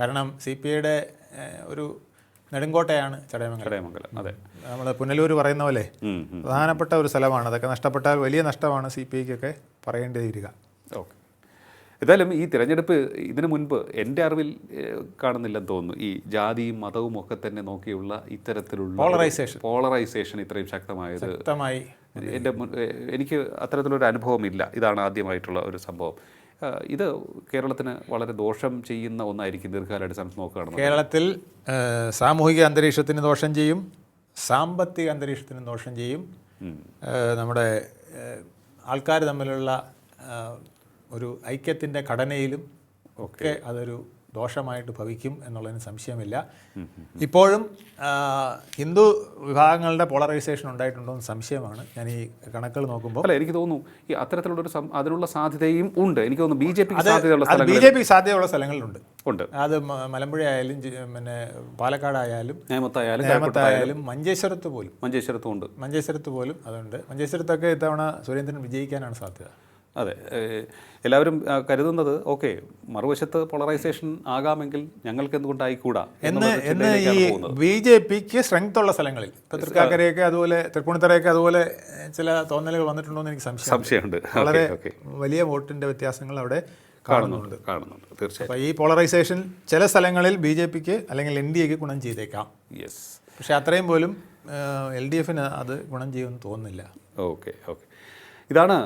S1: കാരണം CPIയുടെ ഒരു നെടുങ്കോട്ടയാണ് ചടയമംഗലം. നമ്മൾ പുനലൂർ പറയുന്ന പോലെ പ്രധാനപ്പെട്ട ഒരു സ്ഥലമാണ്. അതൊക്കെ നഷ്ടപ്പെട്ടാൽ വലിയ നഷ്ടമാണ് CPIക്കൊക്കെ പറയേണ്ടി വരിക.
S2: ഓക്കെ. ഏതായാലും ഈ തിരഞ്ഞെടുപ്പ് ഇതിനു മുൻപ് എൻ്റെ അറിവിൽ കാണുന്നില്ലെന്ന് തോന്നുന്നു. ഈ ജാതിയും മതവും ഒക്കെ തന്നെ നോക്കിയുള്ള ഇത്തരത്തിലുള്ള പോളറൈസേഷൻ ഇത്രയും ശക്തമായി എനിക്ക് അത്തരത്തിലൊരു അനുഭവമില്ല. ഇതാണ് ആദ്യമായിട്ടുള്ള ഒരു സംഭവം. ഇത് കേരളത്തിന് വളരെ ദോഷം ചെയ്യുന്ന ഒന്നായിരിക്കും ദീർഘകാലാടിസ്ഥാനത്ത് നോക്കുകയാണെന്ന്.
S1: കേരളത്തിൽ സാമൂഹിക അന്തരീക്ഷത്തിന് ദോഷം ചെയ്യും, സാമ്പത്തിക അന്തരീക്ഷത്തിന് ദോഷം ചെയ്യും. നമ്മുടെ ആൾക്കാർ തമ്മിലുള്ള ഒരു ഐക്യത്തിൻ്റെ ഘടനയിലും ഒക്കെ അതൊരു ദോഷമായിട്ട് ഭവിക്കും എന്നുള്ളതിന് സംശയമില്ല. ഇപ്പോഴും ഹിന്ദു വിഭാഗങ്ങളുടെ പോളറൈസേഷൻ ഉണ്ടായിട്ടുണ്ടോ എന്ന് സംശയമാണ് ഞാൻ ഈ കണക്കുകൾ നോക്കുമ്പോൾ.
S2: അല്ല, എനിക്ക് തോന്നുന്നു ഈ അത്തരത്തിലുള്ളൊരു അതിനുള്ള സാധ്യതയും ഉണ്ട്. എനിക്ക് തോന്നുന്നു BJP
S1: സാധ്യതയുള്ള സ്ഥലങ്ങളിലുണ്ട്. അത് മലമ്പുഴ ആയാലും പിന്നെ പാലക്കാടായാലും നേമത്തായാലും മഞ്ചേശ്വരത്ത് പോലും അതുണ്ട്. മഞ്ചേശ്വരത്തൊക്കെ ഇത്തവണ സുരേന്ദ്രൻ വിജയിക്കാനാണ് സാധ്യത.
S2: അതെ, എല്ലാവരും കരുതുന്നത് ഓക്കെ മറുവശത്ത് പോളറൈസേഷൻ ആകാമെങ്കിൽ ഞങ്ങൾക്ക് എന്തുകൊണ്ടായിക്കൂടാ
S1: എന്ന് ഈ BJPക്ക് സ്ട്രെങ്ത് ഉള്ള സ്ഥലങ്ങളിൽ ഇപ്പോൾ തൃക്കാക്കരയൊക്കെ അതുപോലെ തൃപ്പൂണിത്തറയൊക്കെ അതുപോലെ ചില തോന്നലുകൾ വന്നിട്ടുണ്ടോ എന്ന് എനിക്ക് സംശയമുണ്ട്. വളരെ വലിയ വോട്ടിൻ്റെ വ്യത്യാസങ്ങൾ അവിടെ കാണുന്നുണ്ട്.
S2: തീർച്ചയായും.
S1: അപ്പോൾ ഈ പോളറൈസേഷൻ ചില സ്ഥലങ്ങളിൽ BJPക്ക് അല്ലെങ്കിൽ NDAക്ക് ഗുണം ചെയ്തേക്കാം. പക്ഷേ അത്രയും പോലും LDFന് അത് ഗുണം ചെയ്യുമെന്ന് തോന്നുന്നില്ല.
S2: ഓക്കെ. ഇതാണ്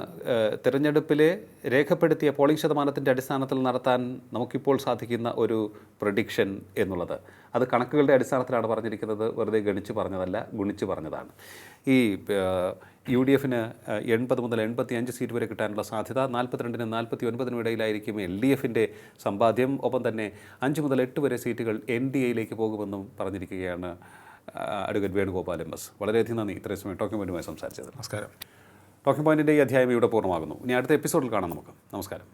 S2: തിരഞ്ഞെടുപ്പിലെ രേഖപ്പെടുത്തിയ പോളിംഗ് ശതമാനത്തിൻ്റെ അടിസ്ഥാനത്തിൽ നടത്താൻ നമുക്കിപ്പോൾ സാധിക്കുന്ന ഒരു പ്രഡിക്ഷൻ എന്നുള്ളത്. അത് കണക്കുകളുടെ അടിസ്ഥാനത്തിലാണ് പറഞ്ഞിരിക്കുന്നത്, വെറുതെ ഗണിച്ച് പറഞ്ഞതല്ല, ഗുണിച്ച് പറഞ്ഞതാണ്. ഈ UDFന് 80 മുതൽ 85 സീറ്റ് വരെ കിട്ടാനുള്ള സാധ്യത, 42-നും 49-നും ഇടയിലായിരിക്കും LDFിൻ്റെ സമ്പാദ്യം. ഒപ്പം തന്നെ 5 മുതൽ 8 വരെ സീറ്റുകൾ NDAയിലേക്ക് പോകുമെന്നും പറഞ്ഞിരിക്കുകയാണ് അഡ്വക്കേറ്റ് വേണുഗോപാൽ MS. വളരെയധികം നന്ദി ഇത്രയും സമയം ടോക്കിംഗ് പോയിന്റുമായി സംസാരിച്ചത്.
S1: നമസ്കാരം.
S2: ടോക്കിംഗ് പോയിന്റിൻ്റെ ഈ അധ്യായം ഇവിടെ പൂർണ്ണമാകുന്നു. ഇനി അടുത്ത എപ്പിസോഡിൽ കാണാം നമുക്ക്. നമസ്കാരം.